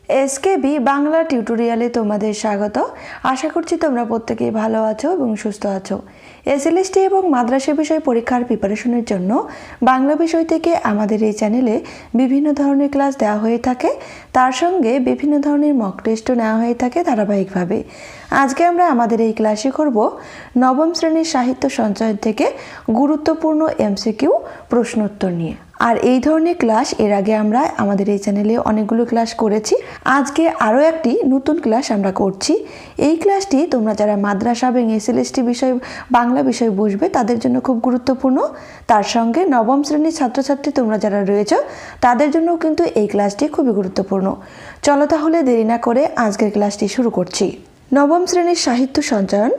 SKB Bangla টিউটোরিয়ালে তোমাদের স্বাগত। আশা করছি তোমরা প্রত্যেকেই ভালো আছো এবং সুস্থ আছো। এসএলএসটি এবং মাদ্রাসা বিষয় পরীক্ষার প্রিপারেশনের জন্য বাংলা বিষয় থেকে আমাদের এই চ্যানেলে বিভিন্ন ধরনের ক্লাস দেওয়া হয়ে থাকে, তার সঙ্গে বিভিন্ন ধরনের মক টেস্টও নেওয়া হয়ে থাকে ধারাবাহিকভাবে। আজকে আমরা আমাদের এই ক্লাসে করব নবম শ্রেণীর সাহিত্য সঞ্চয় থেকে গুরুত্বপূর্ণ এমসিকিউ প্রশ্নোত্তর নিয়ে। আর এই ধরনের ক্লাস এর আগে আমরা আমাদের এই চ্যানেলে অনেকগুলো ক্লাস করেছি। আজকে আরও একটি নতুন ক্লাস আমরা করছি। এই ক্লাসটি তোমরা যারা মাদ্রাসা এবং এসএলএসটি বিষয় বাংলা বিষয় বুঝবে তাদের জন্য খুব গুরুত্বপূর্ণ। তার সঙ্গে নবম শ্রেণীর ছাত্রছাত্রী তোমরা যারা রয়েছে তাদের জন্য কিন্তু এই ক্লাসটি খুবই গুরুত্বপূর্ণ। চলো তাহলে দেরি না করে আজকের ক্লাসটি শুরু করছি। নবম শ্রেণীর সাহিত্য সঞ্চয়ন,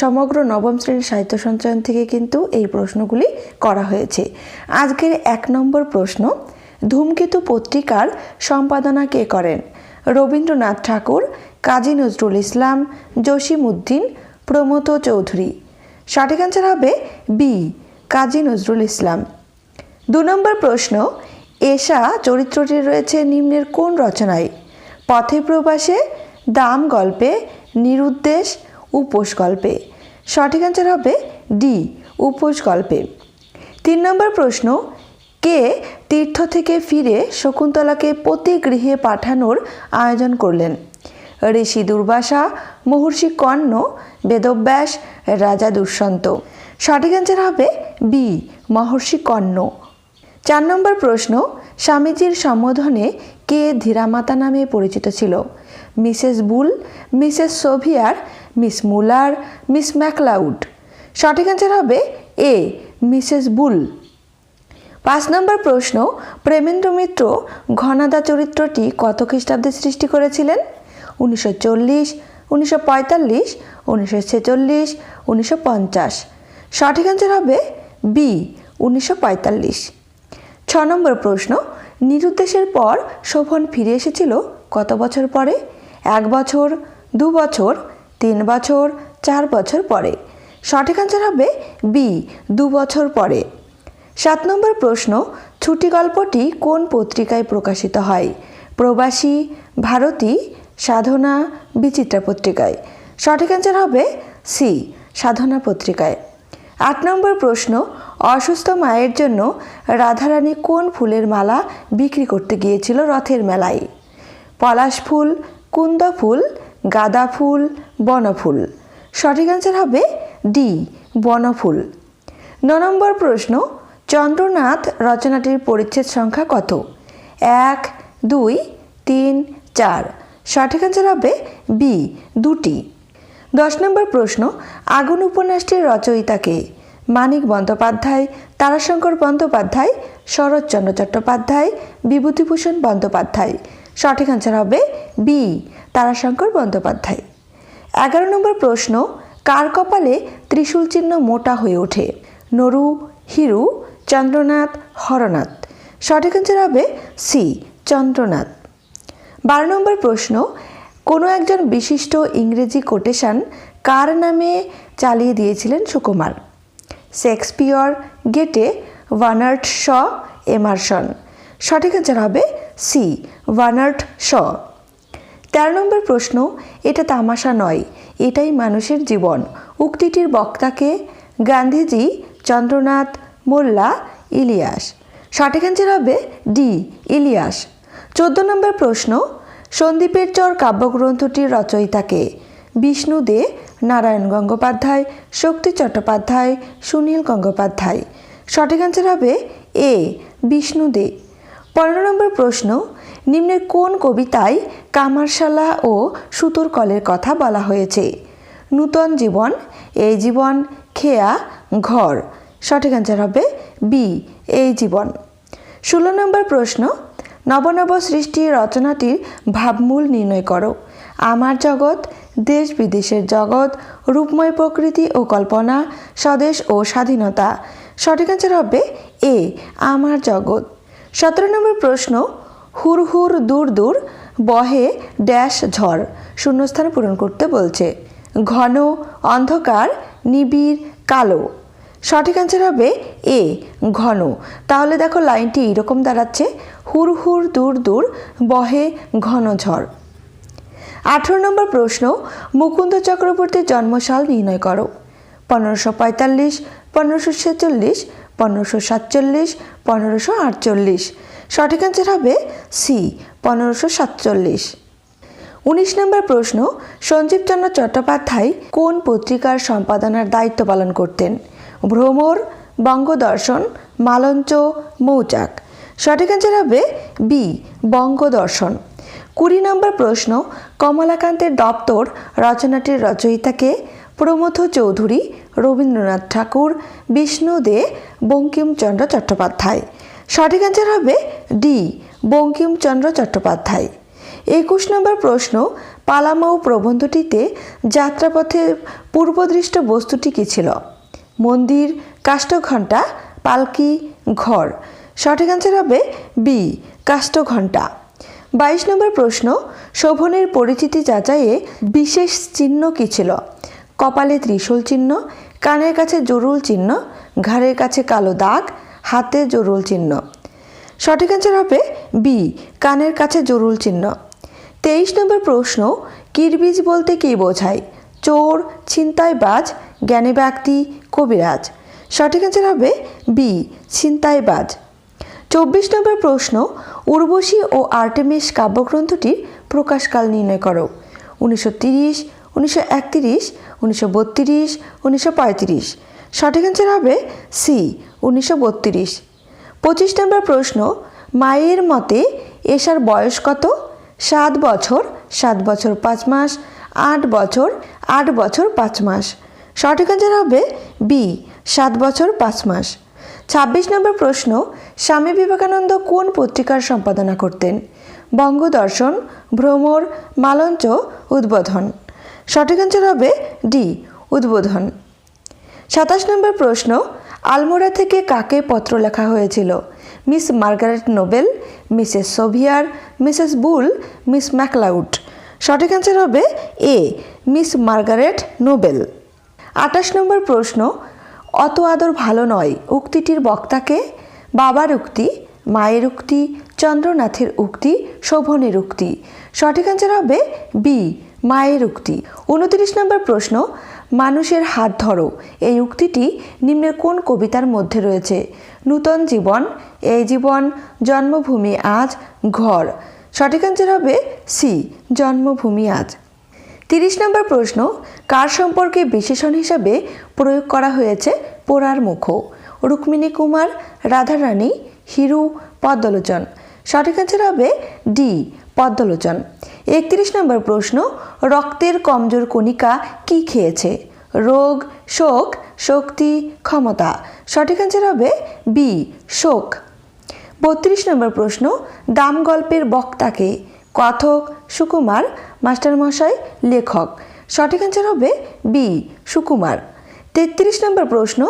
সমগ্র নবম শ্রেণীর সাহিত্য সঞ্চয়ন থেকে কিন্তু এই প্রশ্নগুলি করা হয়েছে। আজকের 1 নম্বর প্রশ্ন, ধূমকেতু পত্রিকার সম্পাদনা কে করেন? রবীন্দ্রনাথ ঠাকুর, কাজী নজরুল ইসলাম, জসিম উদ্দিন, প্রমথ চৌধুরী। সঠিক অ্যান্সার হবে বি, কাজী নজরুল ইসলাম। 2 নম্বর প্রশ্ন, এশা চরিত্রটি রয়েছে নিম্নের কোন রচনায়? পথে প্রবাসে, দাম গল্পে, নিরুদ্দেশ, উপোস গল্পে। সঠিক অ্যান্সার হবে ডি, উপোস গল্পে। 3 নম্বর প্রশ্ন, কে তীর্থ থেকে ফিরে শকুন্তলাকে প্রতি গৃহে পাঠানোর আয়োজন করলেন? ঋষি দুর্বাসা, মহর্ষি কর্ণ, বেদব্যাস, রাজা দুষ্যন্ত। সঠিক অ্যান্সার হবে বি, মহর্ষি কর্ণ। 4 নম্বর প্রশ্ন, স্বামীজির সম্বোধনে কে ধীরামাতা নামে পরিচিত ছিল? Mrs Bull, Mrs Sevier, Miss Muller, Miss MacLeod. সঠিক অ্যান্সার হবে এ, মিসেস বুল। 5 নম্বর প্রশ্ন, প্রেমেন্দ্র মিত্র ঘনাদা চরিত্রটি কত খ্রিস্টাব্দে সৃষ্টি করেছিলেন? 1940, 1945, 1946, 1950। সঠিক অ্যান্সার হবে বি, 1945। 6 নম্বর প্রশ্ন, নিরুদ্দেশের পর শোভন ফিরে এসেছিল কত বছর পরে? 1 বছর, 2 বছর, 3 বছর, 4 বছর পরে। সঠিক অ্যান্সার হবে বি, 2 বছর পরে। 7 নম্বর প্রশ্ন, ছুটি গল্পটি কোন পত্রিকায় প্রকাশিত হয়? প্রবাসী, ভারতী, সাধনা, বিচিত্রা পত্রিকায়। সঠিক অ্যান্সার হবে সি, সাধনা পত্রিকায়। 8 নম্বর প্রশ্ন, অসুস্থ মায়ের জন্য রাধারানী কোন ফুলের মালা বিক্রি করতে গিয়েছিল রথের মেলায়? পলাশ ফুল, কুন্দ ফুল, গাঁদা ফুল, বনফুল। সঠিক অ্যান্সার হবে ডি, বনফুল। 9 নম্বর প্রশ্ন, চন্দ্রনাথ রচনাটির পরিচ্ছেদ সংখ্যা কত? 1, 2, 3, 4। সঠিক অ্যান্সার হবে বি, 2টি। 10 নম্বর প্রশ্ন, আগুন উপন্যাসটির রচয়িতাকে? মানিক বন্দ্যোপাধ্যায়, তারাশঙ্কর বন্দ্যোপাধ্যায়, শরৎচন্দ্র চট্টোপাধ্যায়, বিভূতিভূষণ বন্দ্যোপাধ্যায়। সঠিক অ্যান্সার হবে বি, তারাশঙ্কর বন্দ্যোপাধ্যায়। 11 নম্বর প্রশ্ন, কার কপালে ত্রিশূল চিহ্ন মোটা হয়ে ওঠে? নরু, হিরু, চন্দ্রনাথ, হরনাথ। সঠিক অ্যান্সার হবে সি, চন্দ্রনাথ। 12 নম্বর প্রশ্ন, কোনো একজন বিশিষ্ট ইংরেজি কোটেশন কার নামে চালিয়ে দিয়েছিলেন সুকুমার? শেক্সপিয়র, গেটে, বার্নার্ড শ, এমারসন। সঠিক অ্যান্সার হবে সি, বার্নার্ড শ। 13 নম্বর প্রশ্ন, এটা তামাশা নয়, এটাই মানুষের জীবন উক্তিটির বক্তাকে? গান্ধীজি, চন্দ্রনাথ, মোল্লা, ইলিয়াস। সঠিক অ্যান্সার হবে ডি, ইলিয়াস। 14 নম্বর প্রশ্ন, সন্দীপের চর কাব্যগ্রন্থটির রচয়িতাকে? বিষ্ণু দে, নারায়ণ গঙ্গোপাধ্যায়, শক্তি চট্টোপাধ্যায়, সুনীল গঙ্গোপাধ্যায়। সঠিক অ্যান্সার হবে এ, বিষ্ণু দে। 15 নম্বর প্রশ্ন, নিম্নের কোন কবিতায় কামারশালা ও সুতোর কলের কথা বলা হয়েছে? নূতন জীবন, এই জীবন, খেয়া, ঘর। সঠিক অ্যান্সার হবে বি, এই জীবন। 16 নম্বর প্রশ্ন, নবনব সৃষ্টি রচনাটির ভাবমূল নির্ণয় করো। আমার জগৎ, দেশ বিদেশের জগৎ, রূপময় প্রকৃতি ও কল্পনা, স্বদেশ ও স্বাধীনতা। সঠিক অ্যান্সার হবে এ, আমার জগৎ। 17 নম্বর প্রশ্ন, হুর হুর দূর দূর বহে ড্যাশ ঝড়। শূন্যস্থান পূরণ করতে বলছে। ঘন, অন্ধকার, নিবিড়, কালো। সঠিক অ্যান্সার হবে এ ঘন। তাহলে দেখো লাইনটি এরকম দাঁড়াচ্ছে, হুর হুর দূর দূর বহে ঘন ঝড়। 18 নম্বর প্রশ্ন, মুকুন্দ চক্রবর্তীর জন্মসাল নির্ণয় করো। 1545, 1546, 1547, 1548। সঠিক অ্যান্সার হবে সি 1547। 19 নম্বর প্রশ্ন, সঞ্জীবচন্দ্র চট্টোপাধ্যায় কোন পত্রিকার সম্পাদনার দায়িত্ব পালন করতেন? ভ্রমর, বঙ্গদর্শন, মালঞ্চ, মৌচাক। সঠিক অ্যান্সার হবে বি বঙ্গদর্শন। 20 নম্বর প্রশ্ন, কমলাকান্তের দপ্তর রচনাটির রচয়িতাকে? প্রমথ চৌধুরী, রবীন্দ্রনাথ ঠাকুর, বিষ্ণু দে, বঙ্কিমচন্দ্র চট্টোপাধ্যায়। সঠিক অ্যান্সার হবে ডি বঙ্কিমচন্দ্র চট্টোপাধ্যায়। 21 নম্বর প্রশ্ন, পালামাউ প্রবন্ধটিতে যাত্রাপথের পূর্বদৃষ্ট বস্তুটি কী ছিল? মন্দির, কাষ্ঠঘণ্টা, পালকি, ঘর। সঠিক অ্যান্সার হবে বি কাষ্ঠঘণ্টা। 22 নম্বর প্রশ্ন, শোভনের পরিচিতি যাচাইয়ে বিশেষ চিহ্ন কী ছিল? কপালে ত্রিশূল চিহ্ন, কানের কাছে জরুল চিহ্ন, ঘাড়ের কাছে কালো দাগ, হাতে জরুল চিহ্ন। সঠিক অ্যান্সার হবে বি কানের কাছে জরুল চিহ্ন। 23 নম্বর প্রশ্ন, কিরবিজ বলতে কী বোঝায়? চোর, ছিনতাইবাজ, জ্ঞানী ব্যক্তি, কবিরাজ। সঠিক অ্যান্সার হবে বি ছিনতাইবাজ। 24 নম্বর প্রশ্ন, উর্বশী ও আর্টেমিস কাব্যগ্রন্থটির প্রকাশকাল নির্ণয় করো। 1930, 1931, 1932, 1935। সঠিক অ্যান্সার হবে সি 1932। 25 নম্বর প্রশ্ন, মায়ের মতে এশার বয়স কত? 7 বছর, 7 বছর 5 মাস, 8 বছর, 8 বছর 5 মাস। সঠিক অ্যান্সার হবে বি 7 বছর 5 মাস। 26 নম্বর প্রশ্ন, স্বামী বিবেকানন্দ কোন পত্রিকার সম্পাদনা করতেন? বঙ্গদর্শন, ভ্রমর, মালঞ্চ, উদ্বোধন। সঠিক অ্যান্সার হবে ডি উদ্বোধন। 27 নম্বর প্রশ্ন, আলমোড়া থেকে কাকে পত্র লেখা হয়েছিল? Miss Margaret Noble, Mrs Sevier, Mrs Bull, Miss MacLeod. সঠিক অ্যান্সার হবে এ মিস মার্গারেট নোবেল। 28 নম্বর প্রশ্ন, অত আদর ভালো নয় উক্তিটির বক্তাকে? বাবার উক্তি, মায়ের উক্তি, চন্দ্রনাথের উক্তি, শোভনের উক্তি। সঠিক অ্যান্সার হবে বি মায়ের উক্তি। 29 নম্বর প্রশ্ন, মানুষের হাত ধরো এই উক্তিটি নিম্নের কোন কবিতার মধ্যে রয়েছে? নূতন জীবন, এই জীবন, জন্মভূমি আজ, ঘর। সঠিক অ্যান্সার হবে সি জন্মভূমি আজ। 30 নম্বর প্রশ্ন, কার সম্পর্কে বিশেষণ হিসাবে প্রয়োগ করা হয়েছে পোড়ার মুখ? রুক্মিণী কুমার, রাধারানী, হিরু, পদ্মলোচন। সঠিক অ্যান্সার হবে ডি পদ্মলোচন। 31 নম্বর প্রশ্ন, রক্তের কমজোর কণিকা কি খেয়েছে? রোগ, শোক, শক্তি, ক্ষমতা। সঠিক অ্যান্সার হবে বি শোক। 32 নম্বর প্রশ্ন, দাম গল্পের বক্তাকে? কথক, সুকুমার, মাস্টারমশাই, লেখক। সঠিক অ্যান্সার হবে বি সুকুমার। 33 নম্বর প্রশ্ন,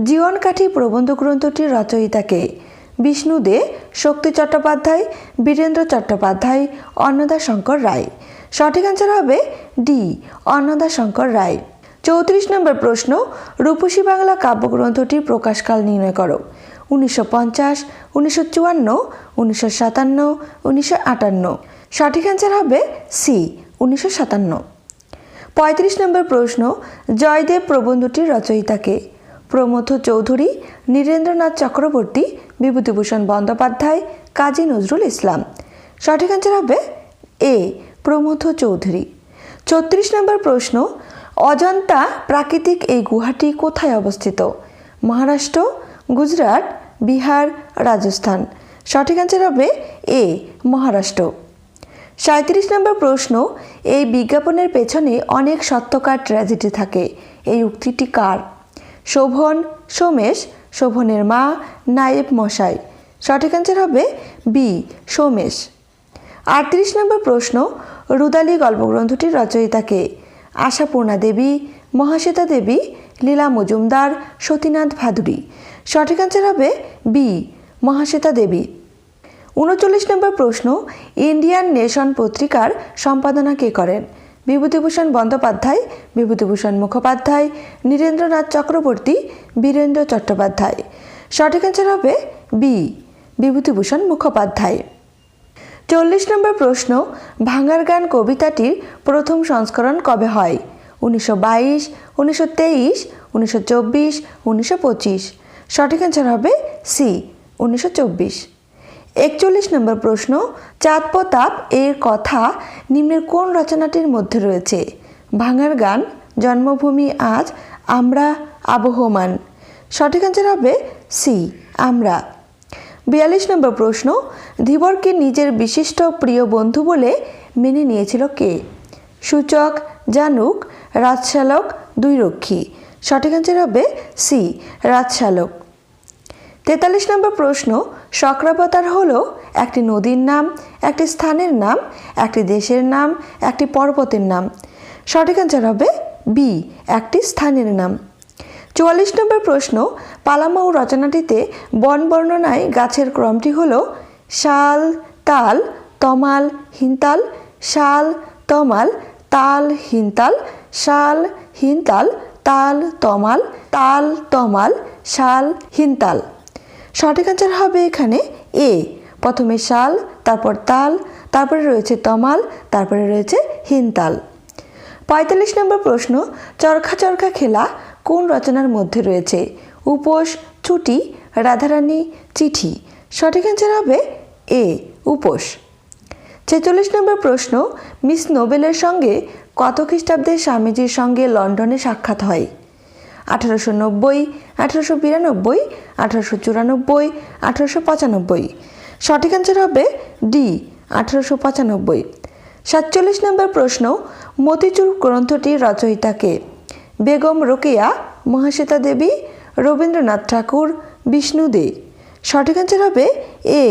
জীবনকাঠি প্রবন্ধ গ্রন্থটির রচয়িতাকে? বিষ্ণু দে, শক্তি চট্টোপাধ্যায়, বীরেন্দ্র চট্টোপাধ্যায়, অন্নদাশঙ্কর রায়। সঠিক অ্যান্সার হবে ডি অন্নদাশঙ্কর রায়। 34 নম্বর প্রশ্ন, রূপসী বাংলা কাব্যগ্রন্থটির প্রকাশকাল নির্ণয় করো। 1950, 1954, 1957, 1958। সঠিক অ্যান্সার হবে সি 1957। 35 নম্বর প্রশ্ন, জয়দেব প্রবন্ধটির রচয়িতাকে? প্রমথ চৌধুরী, নীরেন্দ্রনাথ চক্রবর্তী, বিভূতিভূষণ বন্দ্যোপাধ্যায়, কাজী নজরুল ইসলাম। সঠিক অ্যান্সার হবে এ প্রমথ চৌধুরী। 36 নম্বর প্রশ্ন, অজন্তা প্রাকৃতিক এই গুহাটি কোথায় অবস্থিত? মহারাষ্ট্র, গুজরাট, বিহার, রাজস্থান। সঠিক অ্যান্সার হবে এ মহারাষ্ট্র। 37 নম্বর প্রশ্ন, এই বিজ্ঞাপনের পেছনে অনেক সত্যকার ট্র্যাজেডি থাকে এই উক্তিটি কার? শোভন, সোমেশ, শোভনের মা, নায়েব মশাই। সঠিক অ্যান্সার হবে বি সোমেশ। 38 নম্বর প্রশ্ন, রুদালি গল্পগ্রন্থটির রচয়িতাকে? আশাপূর্ণা দেবী, মহাশ্বেতা দেবী, লীলা মজুমদার, সতীনাথ ভাদুরী। সঠিক অ্যান্সার হবে বি মহাশ্বেতা দেবী। 39 নম্বর প্রশ্ন, ইন্ডিয়ান নেশন পত্রিকার সম্পাদনা কে করেন? বিভূতিভূষণ বন্দ্যোপাধ্যায়, বিভূতিভূষণ মুখোপাধ্যায়, নীরেন্দ্রনাথ চক্রবর্তী, বীরেন্দ্র চট্টোপাধ্যায়। সঠিক অ্যান্সার হবে বি, বিভূতিভূষণ মুখোপাধ্যায়। 40 নম্বর প্রশ্ন, ভাঙার গান কবিতাটির প্রথম সংস্করণ কবে হয়? 1922, 1923, 1924, 1925। সঠিক অ্যান্সার হবে সি, 1924। 41 নম্বর প্রশ্ন, চাঁদ প্রতাপ এর কথা নিম্নের কোন রচনাটির মধ্যে রয়েছে? ভাঙার গান, জন্মভূমি আজ, আমরা, আবহমান। সঠিক অ্যান্সার হবে সি, আমরা। 42 নম্বর প্রশ্ন, ধীবরকে নিজের বিশিষ্ট প্রিয় বন্ধু বলে মেনে নিয়েছিল কে? সূচক, জানুক, রাজশালক, দুই রক্ষী। সঠিক অ্যান্সার হবে সি, রাজশালক। 43 নম্বর প্রশ্ন, শক্রাবতার হলো একটি নদীর নাম, একটি স্থানের নাম, একটি দেশের নাম, একটি পর্বতের নাম। সঠিক অ্যান্সার হবে বি, একটি স্থানের নাম। 44 নম্বর প্রশ্ন, পালামাউ রচনাটিতে বন বর্ণনায় গাছের ক্রমটি হলো শাল, তাল, তমাল, হিনতাল, শাল, তমাল, তাল, হিনতাল, শাল, হিনতাল, তাল, তমাল, তাল, তমাল, শাল, হিনতাল। সঠিক অ্যান্সার হবে এখানে এ, প্রথমে শাল, তারপর তাল, তারপরে রয়েছে তমাল, তারপরে রয়েছে হিনতাল। 45 নম্বর প্রশ্ন, চরখা চরখা খেলা কোন রচনার মধ্যে রয়েছে? উপোস, ছুটি, রাধারানী, চিঠি। সঠিক অ্যান্সার হবে এ, উপোস। 46 নম্বর প্রশ্ন, মিস নোবেলের সঙ্গে কত খ্রিস্টাব্দে স্বামীজির সঙ্গে লন্ডনে সাক্ষাৎ হয়? 1890, 1892, 1894, 1895। সঠিক অ্যান্সার হবে ডি, 1895। 47 নম্বর প্রশ্ন, মতিচুর গ্রন্থটির রচয়িতা কে? বেগম রোকেয়া, মহাশ্বেতা দেবী, রবীন্দ্রনাথ ঠাকুর, বিষ্ণু দে। সঠিক অ্যান্সার হবে এ,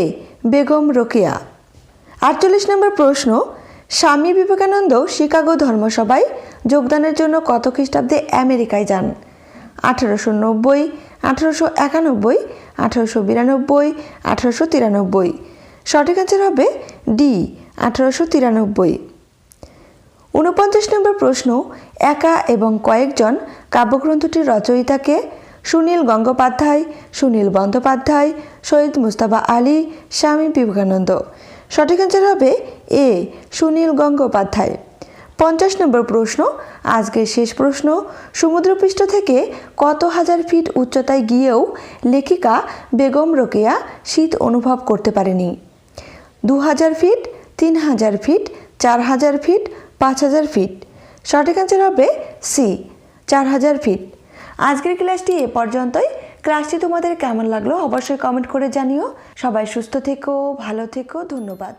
বেগম রোকেয়া। 48 নম্বর প্রশ্ন, স্বামী বিবেকানন্দ শিকাগো ধর্মসভায় যোগদানের জন্য কত খ্রিস্টাব্দে আমেরিকায় যান? 1890, 1891, 1892, 1893। সঠিক অ্যান্সার হবে ডি, 1893। 49 নম্বর প্রশ্ন, একা এবং কয়েকজন কাব্যগ্রন্থটির রচয়িতাকে? সুনীল গঙ্গোপাধ্যায়, সুনীল বন্দ্যোপাধ্যায়, সৈয়দ মুজতবা আলী, স্বামী বিবেকানন্দ। সঠিক অ্যান্সার হবে এ, সুনীল গঙ্গোপাধ্যায়। 50 নম্বর প্রশ্ন, আজকের শেষ প্রশ্ন, সমুদ্রপৃষ্ঠ থেকে কত হাজার ফিট উচ্চতায় গিয়েও লেখিকা বেগম রোকেয়া শীত অনুভব করতে পারেনি? 2000 ফিট, 3000 ফিট, 4000 ফিট, 5000 ফিট। সঠিক অ্যান্সার হবে সি, 4000 ফিট। আজকের ক্লাসটি এ পর্যন্তই। ক্লাসটি তোমাদের কেমন লাগলো অবশ্যই কমেন্ট করে জানিও। সবাই সুস্থ থেকো, ভালো থেকো, ধন্যবাদ।